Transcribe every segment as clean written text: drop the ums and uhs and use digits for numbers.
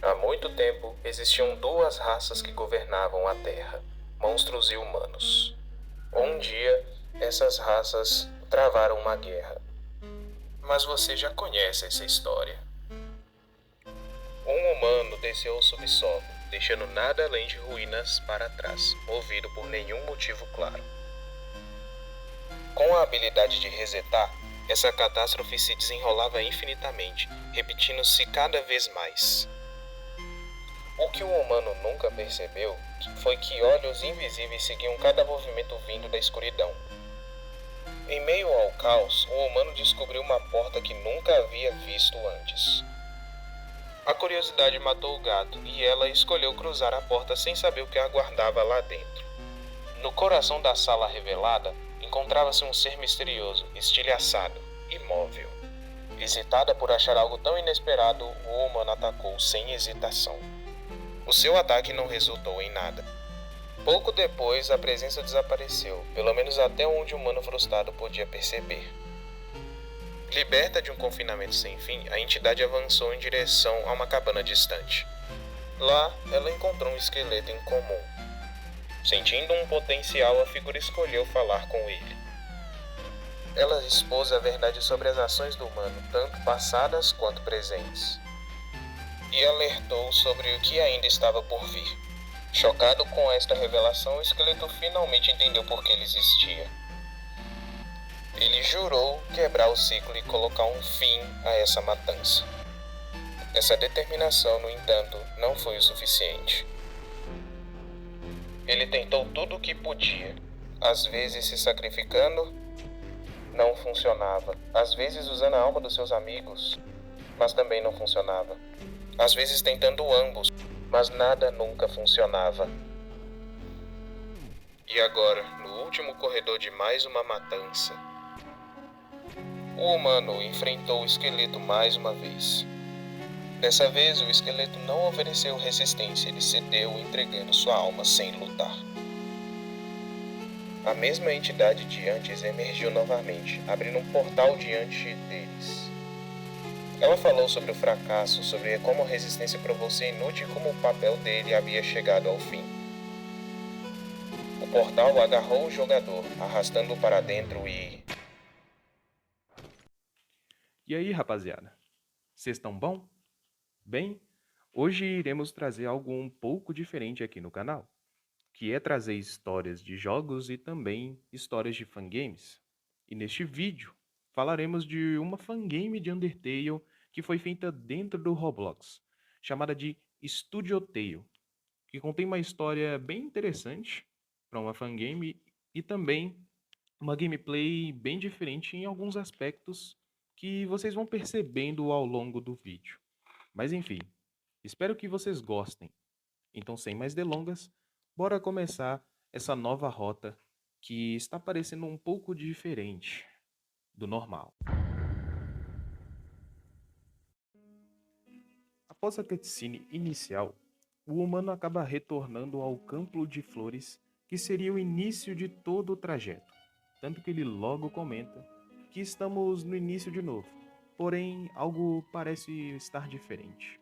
Há muito tempo existiam duas raças que governavam a Terra, monstros e humanos. Um dia, essas raças travaram uma guerra. Mas você já conhece essa história. Um humano desceu ao subsolo, deixando nada além de ruínas para trás, movido por nenhum motivo claro. Com a habilidade de resetar, essa catástrofe se desenrolava infinitamente, repetindo-se cada vez mais. O que o humano nunca percebeu foi que olhos invisíveis seguiam cada movimento vindo da escuridão. Em meio ao caos, o humano descobriu uma porta que nunca havia visto antes. A curiosidade matou o gato e ela escolheu cruzar a porta sem saber o que aguardava lá dentro. No coração da sala revelada, encontrava-se um ser misterioso, estilhaçado, imóvel. Excitada por achar algo tão inesperado, o humano atacou sem hesitação. O seu ataque não resultou em nada. Pouco depois, a presença desapareceu, pelo menos até onde o humano frustrado podia perceber. Liberta de um confinamento sem fim, a entidade avançou em direção a uma cabana distante. Lá, ela encontrou um esqueleto incomum. Sentindo um potencial, a figura escolheu falar com ele. Ela expôs a verdade sobre as ações do humano, tanto passadas quanto presentes, e alertou sobre o que ainda estava por vir. Chocado com esta revelação, o esqueleto finalmente entendeu por que ele existia. Ele jurou quebrar o ciclo e colocar um fim a essa matança. Essa determinação, no entanto, não foi o suficiente. Ele tentou tudo o que podia, às vezes se sacrificando, não funcionava. Às vezes usando a alma dos seus amigos, mas também não funcionava. Às vezes tentando ambos, mas nada nunca funcionava. E agora, no último corredor de mais uma matança, o humano enfrentou o esqueleto mais uma vez. Dessa vez, o esqueleto não ofereceu resistência, ele cedeu, entregando sua alma sem lutar. A mesma entidade de antes emergiu novamente, abrindo um portal diante deles. Ela falou sobre o fracasso, sobre como a resistência provou ser inútil e como o papel dele havia chegado ao fim. O portal agarrou o jogador, arrastando-o para dentro e... E aí, rapaziada? Vocês estão bom? Bem, hoje iremos trazer algo um pouco diferente aqui no canal, que é trazer histórias de jogos e também histórias de fangames. E neste vídeo, falaremos de uma fangame de Undertale que foi feita dentro do Roblox, chamada de Studio Tale, que contém uma história bem interessante para uma fangame e também uma gameplay bem diferente em alguns aspectos que vocês vão percebendo ao longo do vídeo. Mas enfim, espero que vocês gostem. Então, sem mais delongas, bora começar essa nova rota que está parecendo um pouco diferente do normal. Após a cutscene inicial, o humano acaba retornando ao campo de flores, que seria o início de todo o trajeto. Tanto que ele logo comenta que estamos no início de novo, porém algo parece estar diferente.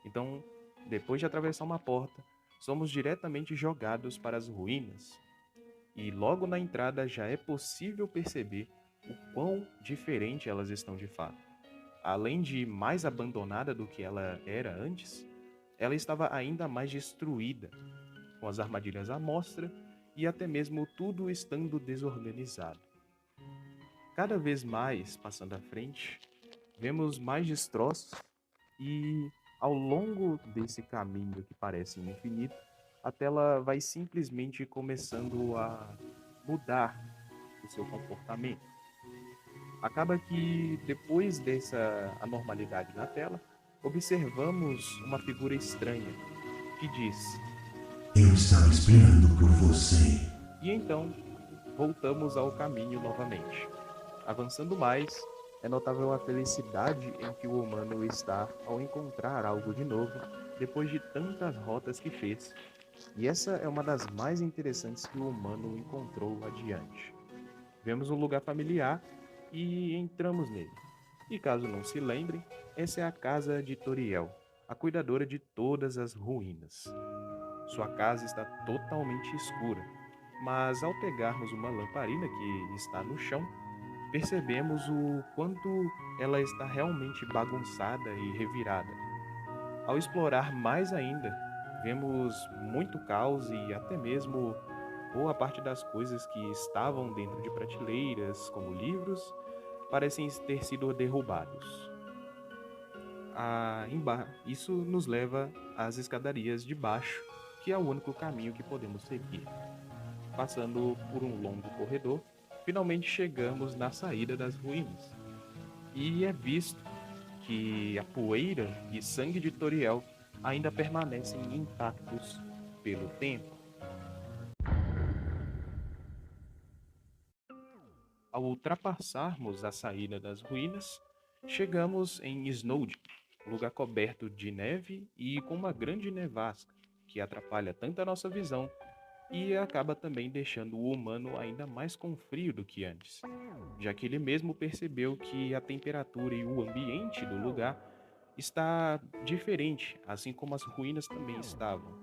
Então, depois de atravessar uma porta, somos diretamente jogados para as ruínas. E logo na entrada já é possível perceber o quão diferente elas estão de fato. Além de mais abandonada do que ela era antes, ela estava ainda mais destruída, com as armadilhas à mostra e até mesmo tudo estando desorganizado. Cada vez mais, passando à frente, vemos mais destroços e ao longo desse caminho que parece infinito, a tela vai simplesmente começando a mudar o seu comportamento. Acaba que depois dessa anormalidade na tela, observamos uma figura estranha que diz: Eu estava esperando por você. E então voltamos ao caminho novamente. Avançando mais, é notável a felicidade em que o humano está ao encontrar algo de novo depois de tantas rotas que fez. E essa é uma das mais interessantes que o humano encontrou adiante. Vemos um lugar familiar e entramos nele. E caso não se lembrem, essa é a casa de Toriel, a cuidadora de todas as ruínas. Sua casa está totalmente escura, mas ao pegarmos uma lamparina que está no chão, percebemos o quanto ela está realmente bagunçada e revirada. Ao explorar mais ainda, vemos muito caos e até mesmo boa parte das coisas que estavam dentro de prateleiras, como livros, parecem ter sido derrubados. Isso nos leva às escadarias de baixo, que é o único caminho que podemos seguir. Passando por um longo corredor, finalmente chegamos na saída das ruínas. E é visto que a poeira e sangue de Toriel ainda permanecem intactos pelo tempo. Ao ultrapassarmos a saída das ruínas, chegamos em Snowd, lugar coberto de neve e com uma grande nevasca, que atrapalha tanto a nossa visão e acaba também deixando o humano ainda mais com frio do que antes, já que ele mesmo percebeu que a temperatura e o ambiente do lugar está diferente, assim como as ruínas também estavam.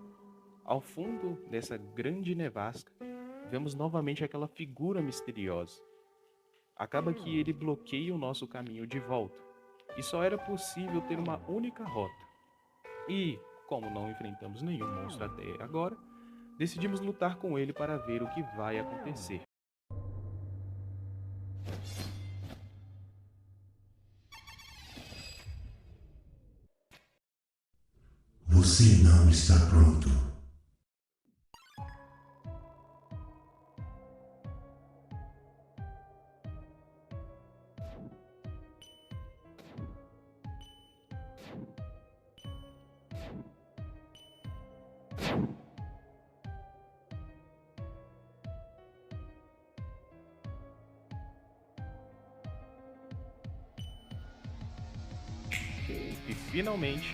Ao fundo dessa grande nevasca, vemos novamente aquela figura misteriosa. Acaba que ele bloqueia o nosso caminho de volta, e só era possível ter uma única rota. E, como não enfrentamos nenhum monstro até agora, decidimos lutar com ele para ver o que vai acontecer. Você não está pronto. E finalmente,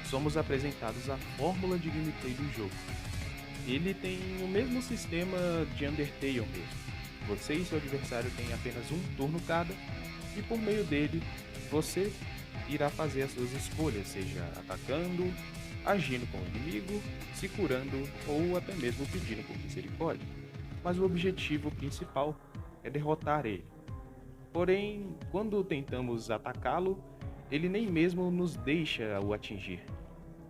somos apresentados à fórmula de gameplay do jogo. Ele tem o mesmo sistema de Undertale mesmo. Você e seu adversário têm apenas um turno cada, e por meio dele, você irá fazer as suas escolhas, seja atacando, agindo com o inimigo, se curando ou até mesmo pedindo por misericórdia. Mas o objetivo principal é derrotar ele. Porém, quando tentamos atacá-lo, ele nem mesmo nos deixa o atingir.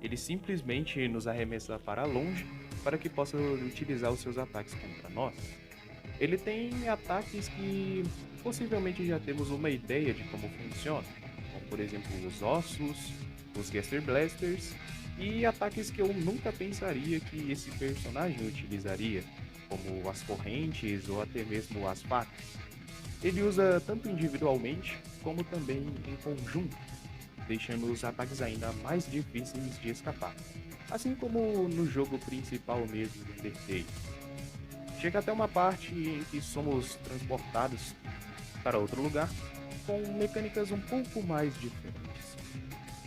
Ele simplesmente nos arremessa para longe para que possa utilizar os seus ataques contra nós. Ele tem ataques que possivelmente já temos uma ideia de como funciona, como por exemplo os ossos, os Gaster Blasters e ataques que eu nunca pensaria que esse personagem utilizaria, como as correntes ou até mesmo as facas. Ele usa tanto individualmente como também em conjunto, deixando os ataques ainda mais difíceis de escapar, assim como no jogo principal mesmo do Undertale. Chega até uma parte em que somos transportados para outro lugar com mecânicas um pouco mais diferentes.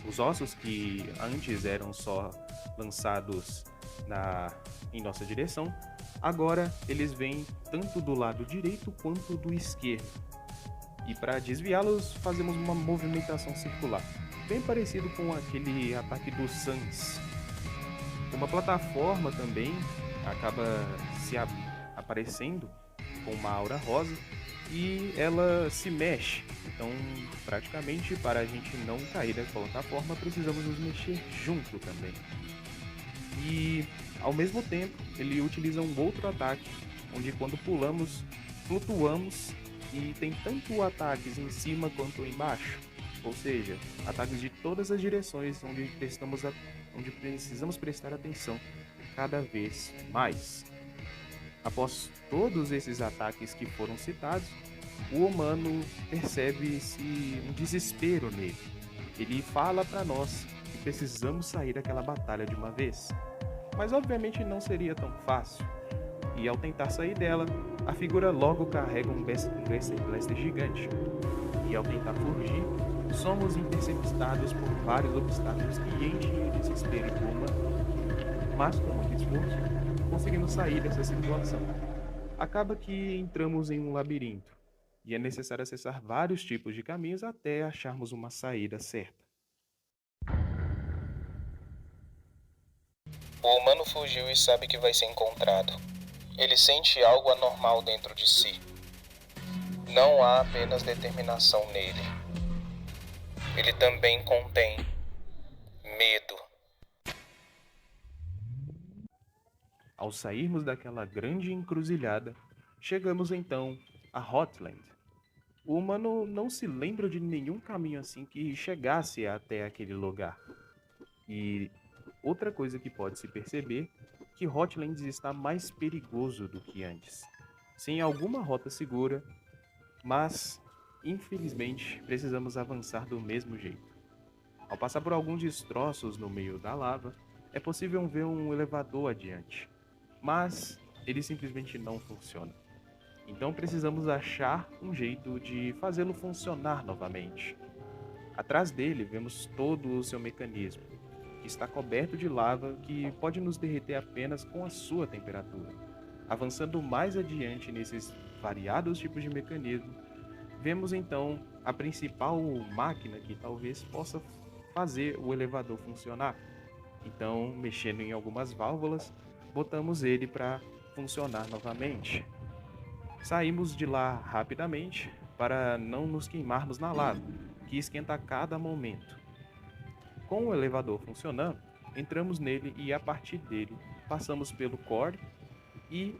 Os ossos que antes eram só lançados em nossa direção, agora eles vêm tanto do lado direito quanto do esquerdo. E para desviá-los fazemos uma movimentação circular, bem parecido com aquele ataque do Sans. Uma plataforma também acaba se aparecendo com uma aura rosa e ela se mexe. Então, praticamente, para a gente não cair da plataforma, precisamos nos mexer junto também. E, ao mesmo tempo, ele utiliza um outro ataque, onde quando pulamos, flutuamos e tem tanto ataques em cima quanto embaixo. Ou seja, ataques de todas as direções onde precisamos prestar atenção cada vez mais. Após todos esses ataques que foram citados, o humano percebe-se um desespero nele. Ele fala para nós que precisamos sair daquela batalha de uma vez. Mas obviamente não seria tão fácil. E ao tentar sair dela, a figura logo carrega um Gaster Blaster gigante. E ao tentar fugir, somos interceptados por vários obstáculos que enchem o desespero do humano. Mas com muito esforço, conseguimos sair dessa situação. Acaba que entramos em um labirinto, e é necessário acessar vários tipos de caminhos até acharmos uma saída certa. O humano fugiu e sabe que vai ser encontrado. Ele sente algo anormal dentro de si. Não há apenas determinação nele. Ele também contém medo. Ao sairmos daquela grande encruzilhada, chegamos então a Hotland. O humano não se lembra de nenhum caminho assim que chegasse até aquele lugar. E outra coisa que pode se perceber, que Hotlands está mais perigoso do que antes. Sem alguma rota segura, mas infelizmente precisamos avançar do mesmo jeito. Ao passar por alguns destroços no meio da lava, é possível ver um elevador adiante, mas ele simplesmente não funciona. Então precisamos achar um jeito de fazê-lo funcionar novamente. Atrás dele vemos todo o seu mecanismo, que está coberto de lava que pode nos derreter apenas com a sua temperatura. Avançando mais adiante nesses variados tipos de mecanismo, vemos então a principal máquina que talvez possa fazer o elevador funcionar. Então, mexendo em algumas válvulas, botamos ele para funcionar novamente. Saímos de lá rapidamente para não nos queimarmos na lava, que esquenta a cada momento. Com o elevador funcionando, entramos nele e a partir dele passamos pelo core e,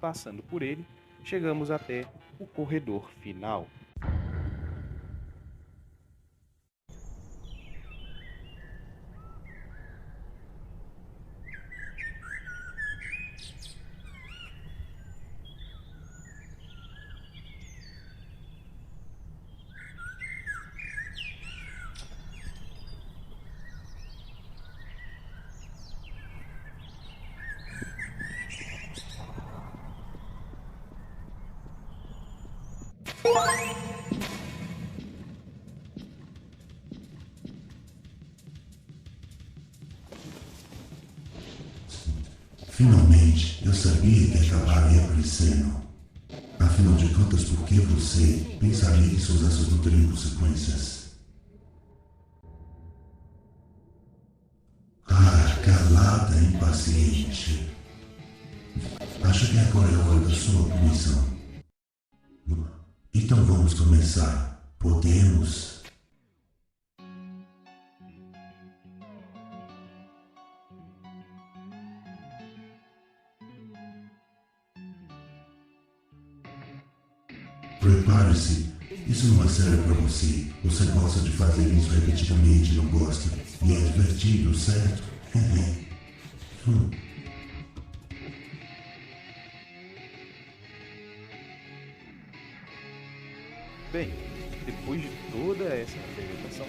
passando por ele, chegamos até o corredor final. Finalmente, eu sabia que acabaria aparecendo. Afinal de contas, por que você pensaria que seus aços não teriam consequências? Ah, calada, impaciente. Acho que agora é a hora da sua punição. Então vamos começar. Podemos? Prepare-se. Isso não é sério pra você. Você gosta de fazer isso repetidamente, não gosta? E é divertido, certo? Bem, depois de toda essa apresentação,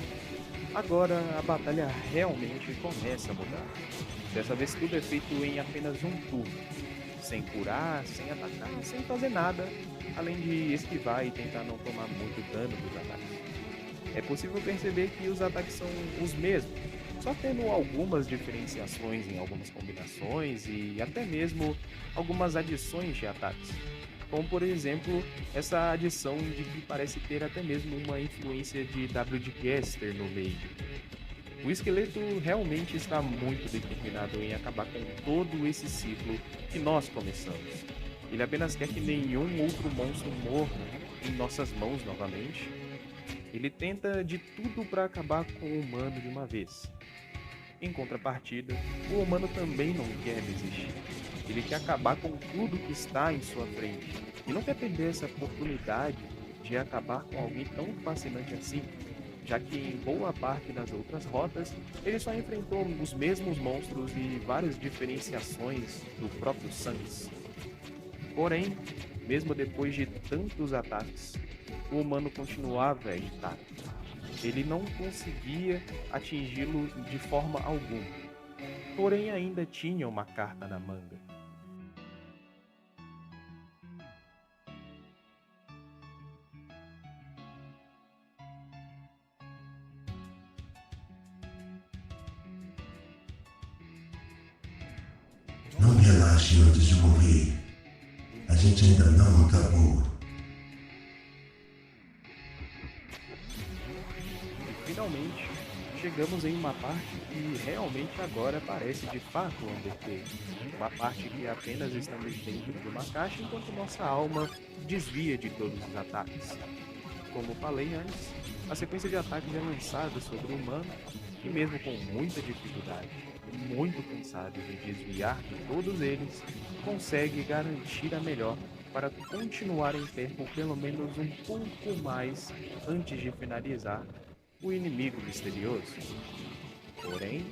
agora a batalha realmente começa a mudar. Dessa vez tudo é feito em apenas um turno, sem curar, sem atacar, sem fazer nada, além de esquivar e tentar não tomar muito dano dos ataques. É possível perceber que os ataques são os mesmos, só tendo algumas diferenciações em algumas combinações e até mesmo algumas adições de ataques. Como por exemplo, essa adição de que parece ter até mesmo uma influência de WD-Caster no meio. O esqueleto realmente está muito determinado em acabar com todo esse ciclo que nós começamos. Ele apenas quer que nenhum outro monstro morra em nossas mãos novamente. Ele tenta de tudo para acabar com o humano de uma vez. Em contrapartida, o humano também não quer desistir. Ele quer acabar com tudo que está em sua frente e não quer perder essa oportunidade de acabar com alguém tão fascinante assim, já que em boa parte das outras rotas ele só enfrentou os mesmos monstros e várias diferenciações do próprio Sans. Porém, mesmo depois de tantos ataques, o humano continuava intacto. Ele não conseguia atingi-lo de forma alguma, porém ainda tinha uma carta na manga. Não relaxe antes de morrer. A gente ainda não acabou. E finalmente chegamos em uma parte que realmente agora parece de fato um Undertale. Uma parte que apenas estamos dentro de uma caixa enquanto nossa alma desvia de todos os ataques. Como falei antes, a sequência de ataques é lançada sobre o humano e mesmo com muita dificuldade, muito cansado de desviar de todos eles, consegue garantir a melhor para continuar em pé por pelo menos um pouco mais antes de finalizar o inimigo misterioso. Porém,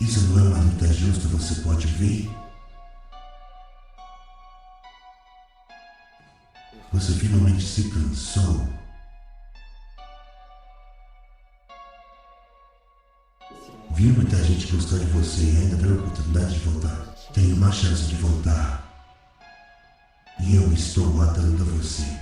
Isso não é uma luta justa, você pode ver? Você finalmente se cansou. Vi muita gente gostar de você e ainda deu a oportunidade de voltar. Tenho uma chance de voltar. E eu estou matando você.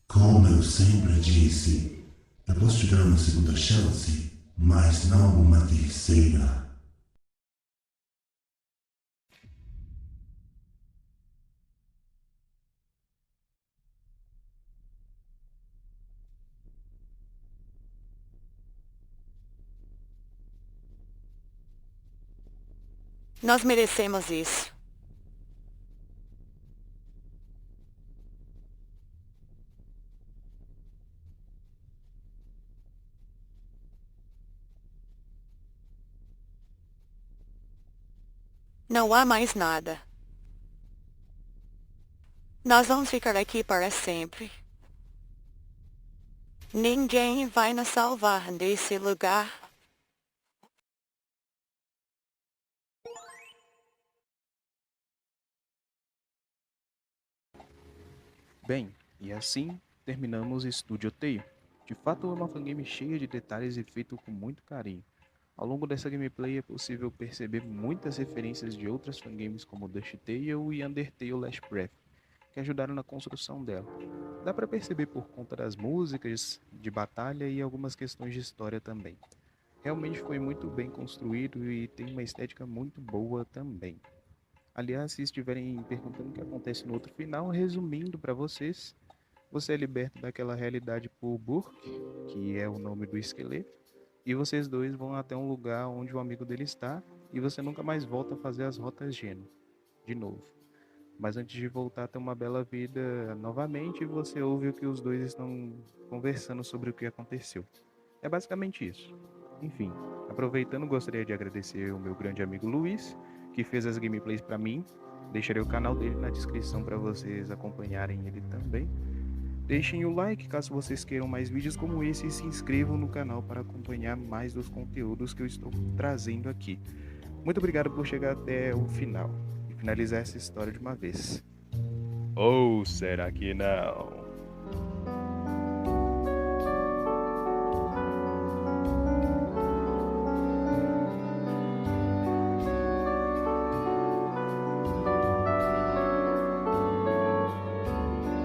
Como eu sempre disse, eu posso te dar uma segunda chance, mas não uma terceira. Nós merecemos isso. Não há mais nada. Nós vamos ficar aqui para sempre. Ninguém vai nos salvar desse lugar. bem, e assim terminamos Studio Tale. De fato é uma fangame cheia de detalhes e feito com muito carinho. Ao longo dessa gameplay é possível perceber muitas referências de outras fangames como Dust Tale e Undertale Last Breath, que ajudaram na construção dela. Dá para perceber por conta das músicas, de batalha e algumas questões de história também. Realmente foi muito bem construído e tem uma estética muito boa também. Aliás, se estiverem perguntando o que acontece no outro final, resumindo para vocês, você é liberto daquela realidade por Burke, que é o nome do esqueleto, e vocês dois vão até um lugar onde o amigo dele está, e você nunca mais volta a fazer as rotas Geno, de novo. Mas antes de voltar a ter uma bela vida novamente, você ouve o que os dois estão conversando sobre o que aconteceu. É basicamente isso. Enfim, aproveitando, gostaria de agradecer o meu grande amigo Luiz, que fez as gameplays para mim. Deixarei o canal dele na descrição para vocês acompanharem ele também. Deixem o like caso vocês queiram mais vídeos como esse e se inscrevam no canal para acompanhar mais dos conteúdos que eu estou trazendo aqui. Muito obrigado por chegar até o final e finalizar essa história de uma vez. Ou será que não?